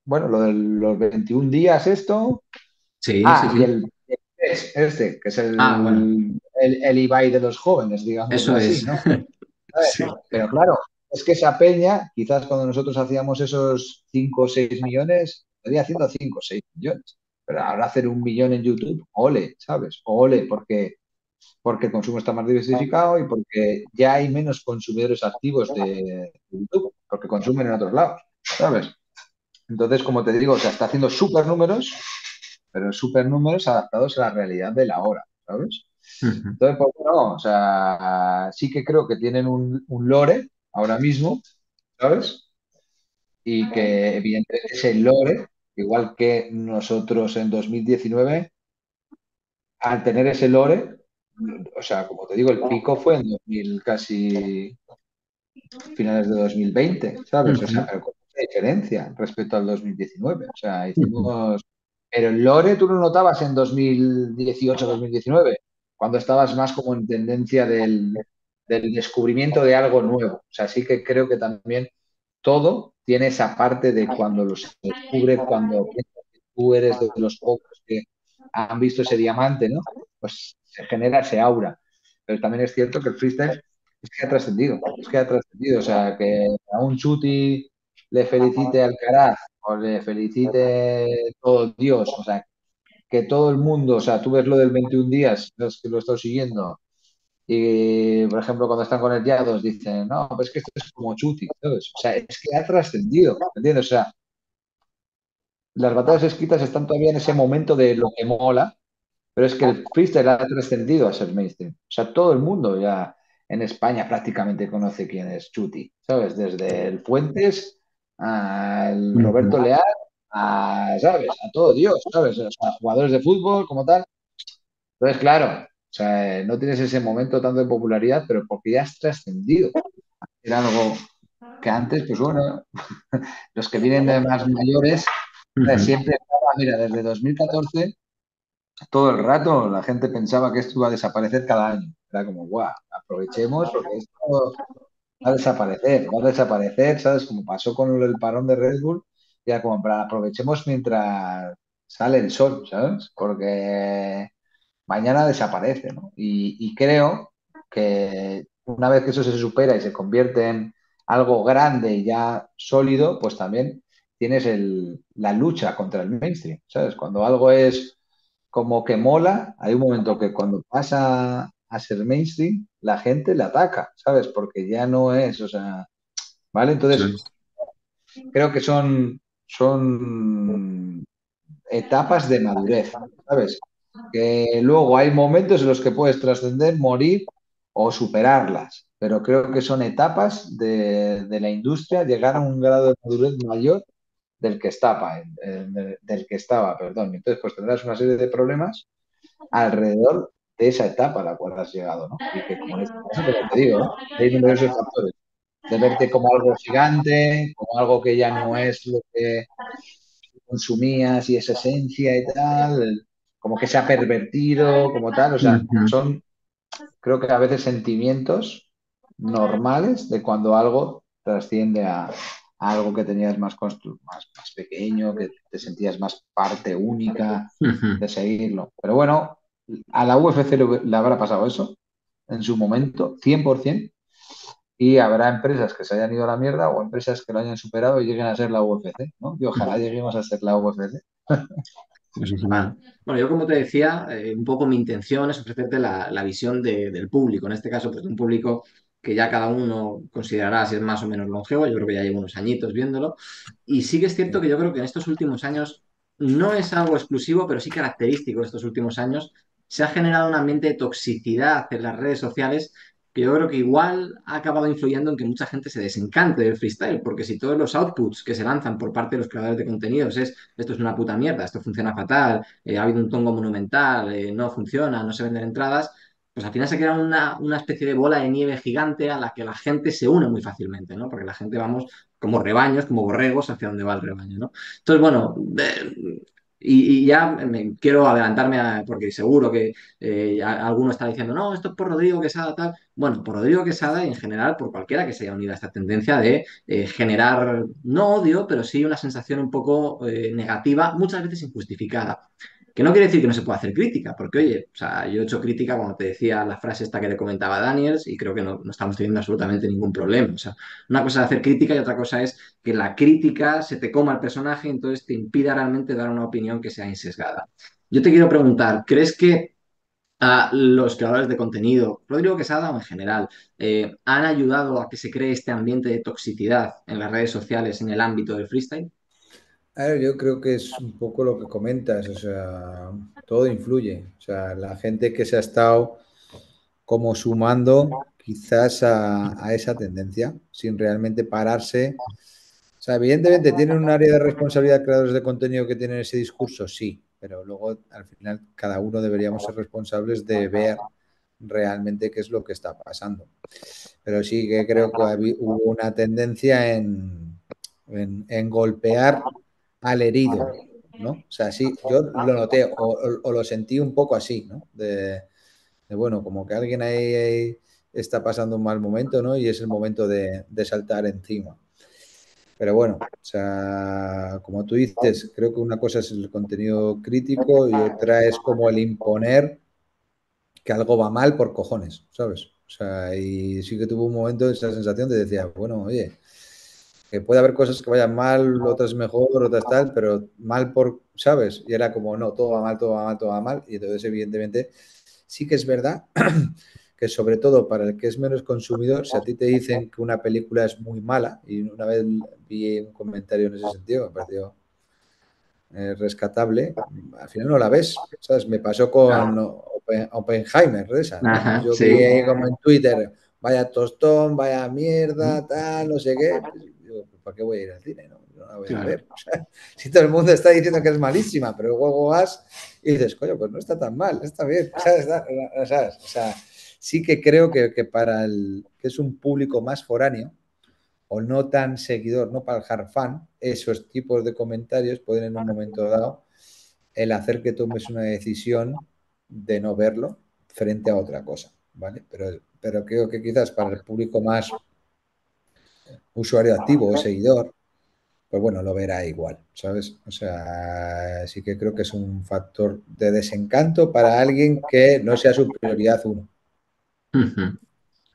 bueno, los 21 días esto. sí, sí, Ah, y sí. el este, que es Ah, bueno, el Ibai de los jóvenes, digámoslo eso así, es. ¿no? ¿Sabes? Sí. Pero claro, es que esa peña, quizás cuando nosotros hacíamos esos 5 o 6 millones, estaría haciendo 5 o 6 millones. Pero ahora hacer 1 millón en YouTube, ole, ¿sabes? Ole, porque el consumo está más diversificado y porque ya hay menos consumidores activos de YouTube, porque consumen en otros lados, ¿sabes? Entonces, como te digo, o sea, está haciendo súper números, pero súper números adaptados a la realidad de la hora, ¿sabes? Ujú. Entonces, pues bueno, o sea, sí que creo que tienen un lore ahora mismo, ¿sabes? Y que evidentemente ese lore, igual que nosotros en 2019, al tener ese lore, o sea, como te digo, el pico fue en 2000, casi finales de 2020, ¿sabes? O sea, Ujú. pero con mucha diferencia respecto al 2019. O sea, Ujú. hicimos... Pero el lore tú lo notabas en 2018-2019, cuando estabas más como en tendencia del descubrimiento de algo nuevo. O sea, sí que creo que también todo tiene esa parte de cuando lo se descubre, cuando piensas que tú eres de los pocos que han visto ese diamante, ¿no? Pues se genera ese aura. Pero también es cierto que el freestyle es que ha trascendido, es que ha trascendido. O sea, que a un Chuti le felicite Alcaraz o le felicite todo Dios, o sea, que todo el mundo, o sea, tú ves lo del 21 días, los que lo están siguiendo, y por ejemplo, cuando están con el Yados dicen, no, pues es que esto es como Chuti, ¿sabes? O sea, es que ha trascendido, ¿entiendes? O sea, las batallas escritas están todavía en ese momento de lo que mola, pero es que el freestyle ha trascendido a ser mainstream. O sea, todo el mundo ya en España prácticamente conoce quién es Chuti, ¿sabes? Desde el Fuentes al Ujú. Roberto Leal, ¿sabes? A todo Dios, ¿sabes? O sea, jugadores de fútbol como tal. Entonces, claro, o sea, no tienes ese momento tanto de popularidad, pero porque ya has trascendido. Era algo que antes, pues bueno, los que vienen de más mayores, Ujú. siempre, mira, desde 2014 todo el rato la gente pensaba que esto iba a desaparecer cada año. Era como, guau, aprovechemos porque esto va a desaparecer, ¿sabes? Como pasó con el parón de Red Bull, ya como para aprovechemos mientras sale el sol, ¿sabes? Porque mañana desaparece, ¿no? Y creo que una vez que eso se supera y se convierte en algo grande y ya sólido, pues también tienes la lucha contra el mainstream, ¿sabes? Cuando algo es como que mola, hay un momento que cuando pasa a ser mainstream, la gente le ataca, ¿sabes? Porque ya no es, o sea, ¿vale? Eso Entonces, es. creo que son etapas de madurez, ¿sabes? Que luego hay momentos en los que puedes trascender, morir o superarlas, pero creo que son etapas de la industria llegar a un grado de madurez mayor del que estaba, perdón. Entonces, pues tendrás una serie de problemas alrededor de esa etapa a la cual has llegado, ¿no? Y que como en este caso, como te digo, ¿no? Hay numerosos factores. De verte como algo gigante, como algo que ya no es lo que consumías y esa esencia y tal, como que se ha pervertido, como tal, o sea, Ujú, son creo que a veces sentimientos normales de cuando algo trasciende a algo que tenías más pequeño, que te sentías más parte única ujú. de seguirlo. Pero bueno, a la UFC le habrá pasado eso en su momento, 100%, y habrá empresas que se hayan ido a la mierda o empresas que lo hayan superado y lleguen a ser la UFC, ¿no? Y ojalá lleguemos a ser la UFC. Pues ojalá. Bueno, yo como te decía, un poco mi intención es ofrecerte la visión del público. En este caso, pues de un público que ya cada uno considerará si es más o menos longevo. Yo creo que ya llevo unos añitos viéndolo. Y sí que es cierto que yo creo que en estos últimos años no es algo exclusivo, pero sí característico de estos últimos años. Se ha generado un ambiente de toxicidad en las redes sociales que yo creo que igual ha acabado influyendo en que mucha gente se desencante del freestyle, porque si todos los outputs que se lanzan por parte de los creadores de contenidos es esto es una puta mierda, esto funciona fatal, ha habido un tongo monumental, no funciona, no se venden entradas, pues al final se crea una especie de bola de nieve gigante a la que la gente se une muy fácilmente, ¿no? Porque la gente vamos como rebaños, como borregos hacia donde va el rebaño, ¿no? Entonces, bueno, y ya quiero adelantarme porque seguro que alguno está diciendo, no, esto es por Rodrigo Quesada, tal. Bueno, por Rodrigo Quesada y en general por cualquiera que se haya unido a esta tendencia de generar, no odio, pero sí una sensación un poco negativa, muchas veces injustificada. Que no quiere decir que no se pueda hacer crítica, porque oye, o sea, yo he hecho crítica cuando te decía la frase esta que le comentaba Daniels y creo que no estamos teniendo absolutamente ningún problema. O sea, una cosa es hacer crítica y otra cosa es que la crítica se te coma el personaje y entonces te impida realmente dar una opinión que sea insesgada. Yo te quiero preguntar, ¿crees que a los creadores de contenido, Rodrigo Quesada o en general, han ayudado a que se cree este ambiente de toxicidad en las redes sociales en el ámbito del freestyle? A ver, yo creo que es un poco lo que comentas, o sea, todo influye. O sea, la gente que se ha estado como sumando quizás a esa tendencia, sin realmente pararse. O sea, evidentemente tienen un área de responsabilidad creadores de contenido que tienen ese discurso, sí, pero luego al final cada uno deberíamos ser responsables de ver realmente qué es lo que está pasando. Pero sí que creo que hubo una tendencia en golpear al herido, ¿no? O sea, sí, yo lo noté o lo sentí un poco así, ¿no? Bueno, como que alguien ahí está pasando un mal momento, ¿no? Y es el momento de saltar encima. Pero bueno, o sea, como tú dices, creo que una cosa es el contenido crítico y otra es como el imponer que algo va mal por cojones, ¿sabes? O sea, y sí que tuvo un momento esa sensación de decir, bueno, oye, que puede haber cosas que vayan mal, otras mejor, otras tal, pero mal por, ¿sabes? Y era como, no, todo va mal, todo va mal, todo va mal. Y entonces, evidentemente, sí que es verdad que sobre todo para el que es menos consumidor, si a ti te dicen que una película es muy mala, y una vez vi un comentario en ese sentido, me pareció rescatable, al final no la ves, ¿sabes? Me pasó con Claro. Oppenheimer, de esa, ¿no? Ajá, Yo vi sí. ahí como en Twitter, vaya tostón, vaya mierda, tal, no sé qué. Pues, digo, ¿para qué voy a ir al cine? No la voy a Claro. ver. O sea, si todo el mundo está diciendo que es malísima, pero luego vas y dices, coño, pues no está tan mal, está bien, ¿sabes? ¿Sabes? O sea, sí que creo que para el que es un público más foráneo, o no tan seguidor, no para el hard fan, esos tipos de comentarios pueden en un momento dado el hacer que tomes una decisión de no verlo frente a otra cosa, ¿vale? Pero creo que quizás para el público más usuario activo o seguidor, pues bueno, lo verá igual, ¿sabes? O sea, sí que creo que es un factor de desencanto para alguien que no sea su prioridad uno. Ujú.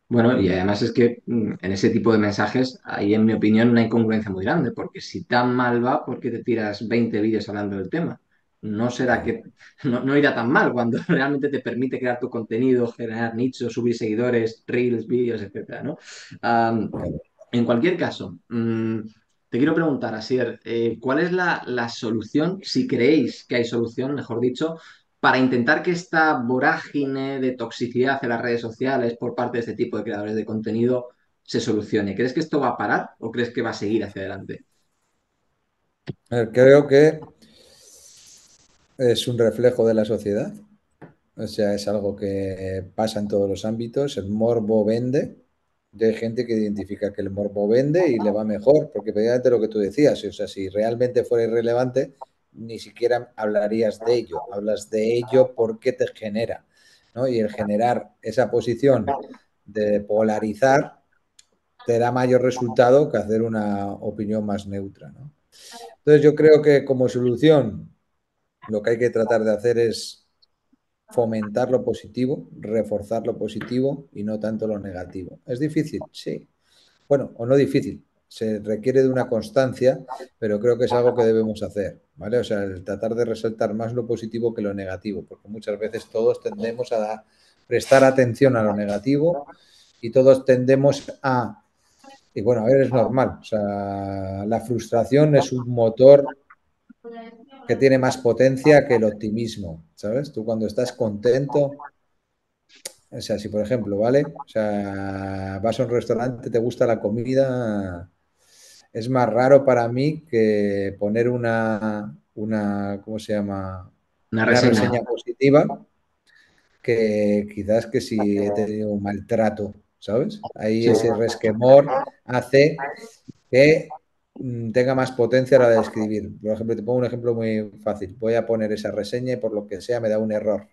Bueno, y además es que en ese tipo de mensajes hay, en mi opinión, una incongruencia muy grande, porque si tan mal va, ¿por qué te tiras 20 vídeos hablando del tema? No será Claro, que no irá tan mal cuando realmente te permite crear tu contenido, generar nichos, subir seguidores, reels, vídeos, etcétera, ¿no? claro. En cualquier caso, te quiero preguntar, Asier, ¿cuál es la solución, si creéis que hay solución, mejor dicho, para intentar que esta vorágine de toxicidad en las redes sociales por parte de este tipo de creadores de contenido se solucione? ¿Crees que esto va a parar o crees que va a seguir hacia adelante? A ver, creo que es un reflejo de la sociedad. O sea, es algo que pasa en todos los ámbitos. El morbo vende. Y hay gente que identifica que el morbo vende y le va mejor, porque precisamente lo que tú decías, o sea, si realmente fuera irrelevante, ni siquiera hablarías de ello. Hablas de ello porque te genera, ¿no? Y el generar esa posición de polarizar te da mayor resultado que hacer una opinión más neutra, ¿no? Entonces yo creo que como solución lo que hay que tratar de hacer es fomentar lo positivo, reforzar lo positivo y no tanto lo negativo. ¿Es difícil? Sí. Bueno, o no difícil. Se requiere de una constancia, pero creo que es algo que debemos hacer, ¿vale? O sea, el tratar de resaltar más lo positivo que lo negativo, porque muchas veces todos tendemos a prestar atención a lo negativo y todos tendemos a, y bueno, a ver, es normal, o sea, la frustración es un motor que tiene más potencia que el optimismo, ¿sabes? Tú cuando estás contento, o sea, si por ejemplo, ¿vale? O sea, vas a un restaurante, te gusta la comida, es más raro para mí que poner ¿cómo se llama? Una Una reseña. reseña positiva que quizás que si he tenido un maltrato, ¿sabes? Ahí Sí. ese resquemor hace que tenga más potencia a la hora de escribir. Por ejemplo, te pongo un ejemplo muy fácil. Voy a poner esa reseña y por lo que sea me da un error.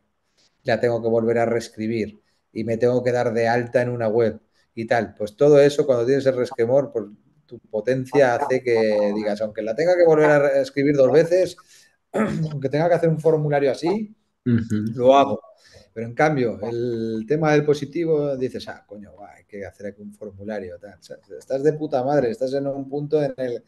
La tengo que volver a reescribir y me tengo que dar de alta en una web y tal. Pues todo eso, cuando tienes el resquemor, pues tu potencia hace que digas, aunque la tenga que volver a escribir 2 veces, aunque tenga que hacer un formulario así, Ujú. lo hago. Pero en cambio, el tema del positivo, dices, coño, hay que hacer aquí un formulario. Tal. O sea, estás de puta madre, estás en un punto en el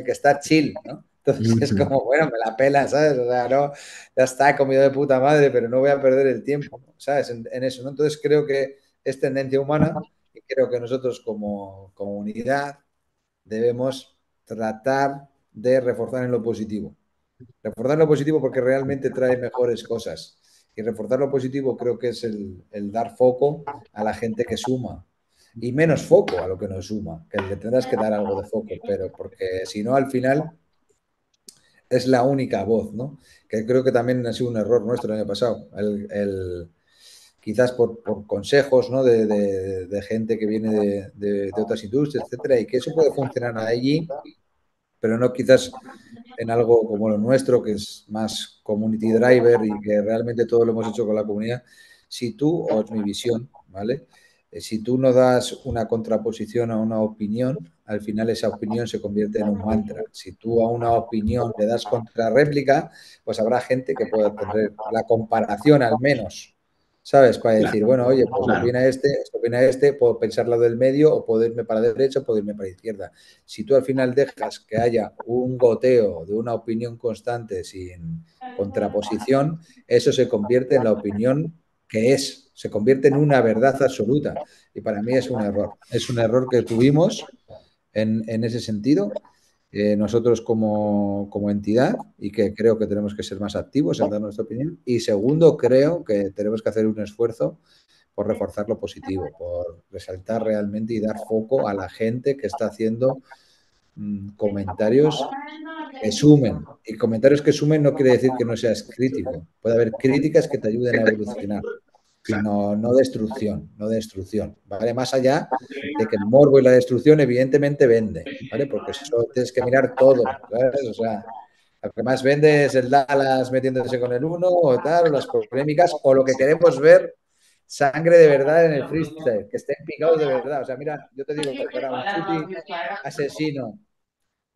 que está chill, ¿no? Entonces es Ujú. como, bueno, me la pela, ¿sabes? O sea, no, ya está, he comido de puta madre, pero no voy a perder el tiempo, ¿sabes? En eso, ¿no? Entonces creo que es tendencia humana y creo que nosotros como comunidad debemos tratar de reforzar en lo positivo. Reforzar lo positivo porque realmente trae mejores cosas. Y reforzar lo positivo creo que es el dar foco a la gente que suma y menos foco a lo que no suma, que le tendrás que dar algo de foco, pero porque si no, al final es la única voz, ¿no? Que creo que también ha sido un error nuestro el año pasado. Quizás por consejos, ¿no? De gente que viene de otras industrias, etcétera, y que eso puede funcionar allí, pero no quizás en algo como lo nuestro, que es más community driver y que realmente todo lo hemos hecho con la comunidad. Si tú, o es mi visión, ¿vale? Si tú no das una contraposición a una opinión, al final esa opinión se convierte en un mantra. Si tú a una opinión le das contrarréplica, pues habrá gente que pueda tener la comparación al menos, ¿sabes? Para decir, Claro, bueno, oye, pues claro. opina este, puedo pensar lo del medio o puedo irme para la derecha o puedo irme para la izquierda. Si tú al final dejas que haya un goteo de una opinión constante sin contraposición, eso se convierte en la opinión que es, se convierte en una verdad absoluta. Y para mí es un error. Es un error que tuvimos en ese sentido, nosotros como entidad, y que creo que tenemos que ser más activos en dar nuestra opinión. Y segundo, creo que tenemos que hacer un esfuerzo por reforzar lo positivo, por resaltar realmente y dar foco a la gente que está haciendo comentarios que sumen. Y comentarios que sumen no quiere decir que no seas crítico. Puede haber críticas que te ayuden a evolucionar, Claro. sino no destrucción, no destrucción. ¿Vale? Más allá de que el morbo y la destrucción evidentemente vende, ¿vale? Porque eso tienes que mirar todo, ¿sabes? O sea, lo que más vende es el Dallas metiéndose con el uno o tal, o las polémicas, o lo que queremos ver, sangre de verdad en el freestyle, que estén picados de verdad. O sea, mira, yo te digo que ahora un chuti asesino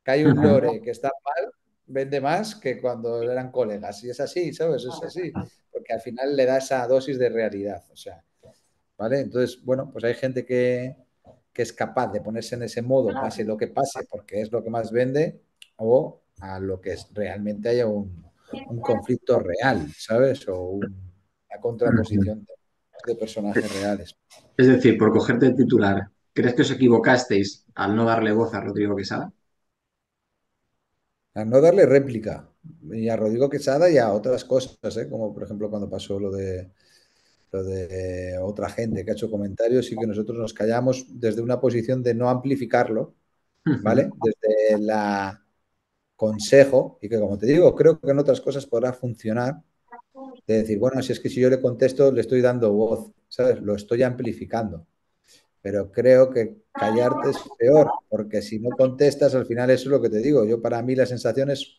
que hay un Ujú. lore que está mal, vende más que cuando eran colegas. Y es así, ¿sabes? Es así. Porque al final le da esa dosis de realidad. O sea, ¿vale? Entonces, bueno, pues hay gente que es capaz de ponerse en ese modo, pase lo que pase, porque es lo que más vende, o a lo que es, realmente haya un conflicto real, ¿sabes? O una Ujú. contraposición de personajes reales. Es decir, por cogerte el titular, ¿crees que os equivocasteis al no darle voz a Rodrigo Quesada? A no darle réplica. Y a Rodrigo Quesada y a otras cosas, ¿eh? Como por ejemplo cuando pasó lo de otra gente que ha hecho comentarios y que nosotros nos callamos desde una posición de no amplificarlo, Ujú. ¿vale? Desde la consejo y que como te digo, creo que en otras cosas podrá funcionar, de decir, bueno, si es que si yo le contesto, le estoy dando voz, ¿sabes? Lo estoy amplificando. Pero creo que callarte es peor, porque si no contestas, al final eso es lo que te digo. Yo, para mí, la sensación es,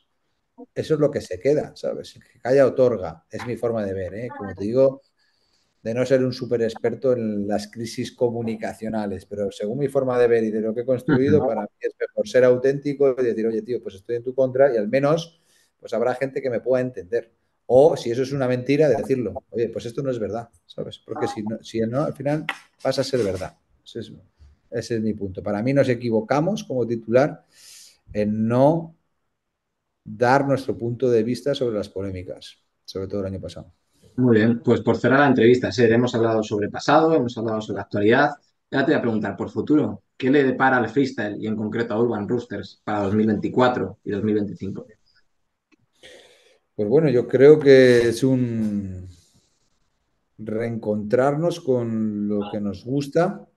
eso es lo que se queda, ¿sabes? Que calla otorga, es mi forma de ver, ¿eh? Como te digo, de no ser un súper experto en las crisis comunicacionales, pero según mi forma de ver y de lo que he construido, para mí es mejor ser auténtico y decir, oye, tío, pues estoy en tu contra y al menos pues habrá gente que me pueda entender. O si eso es una mentira, decirlo, oye, pues esto no es verdad, ¿sabes? Porque si no al final pasa a ser verdad. Ese es mi punto. Para mí nos equivocamos como titular en no dar nuestro punto de vista sobre las polémicas, sobre todo el año pasado. Muy bien, pues por cerrar la entrevista, Ser, hemos hablado sobre pasado, hemos hablado sobre actualidad. Ya te voy a preguntar por futuro, ¿qué le depara al freestyle y en concreto a Urban Roosters para 2024 y 2025? Pues bueno, yo creo que es un reencontrarnos con lo que nos gusta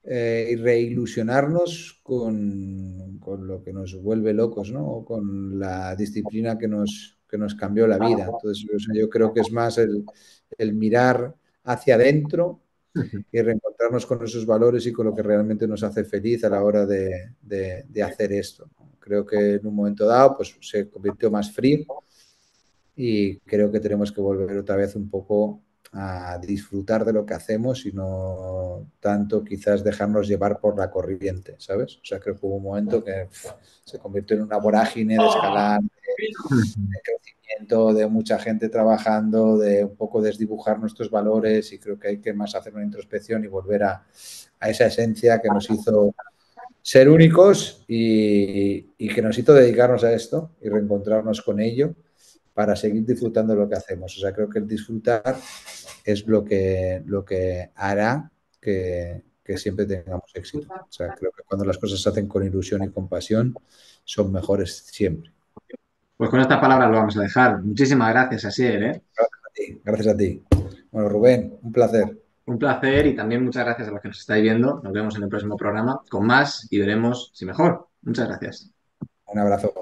y reilusionarnos con lo que nos vuelve locos, ¿no? O con la disciplina que nos cambió la vida. Entonces, o sea, yo creo que es más el mirar hacia adentro y reencontrarnos con esos valores y con lo que realmente nos hace feliz a la hora de hacer esto. Creo que en un momento dado pues, se convirtió más frío y creo que tenemos que volver otra vez un poco a disfrutar de lo que hacemos y no tanto quizás dejarnos llevar por la corriente, ¿sabes? O sea, creo que hubo un momento que se convirtió en una vorágine de escalar, de crecimiento, de mucha gente trabajando, de un poco desdibujar nuestros valores y creo que hay que más hacer una introspección y volver a esa esencia que nos hizo ser únicos y que nos hizo dedicarnos a esto y reencontrarnos con ello para seguir disfrutando de lo que hacemos. O sea, creo que el disfrutar es lo que hará que siempre tengamos éxito. O sea, creo que cuando las cosas se hacen con ilusión y con pasión, son mejores siempre. Pues con estas palabras lo vamos a dejar. Muchísimas gracias, Asier, ¿eh? Gracias a ti. Gracias a ti. Bueno, Rubén, un placer. Un placer y también muchas gracias a los que nos estáis viendo. Nos vemos en el próximo programa con más y veremos si mejor. Muchas gracias. Un abrazo.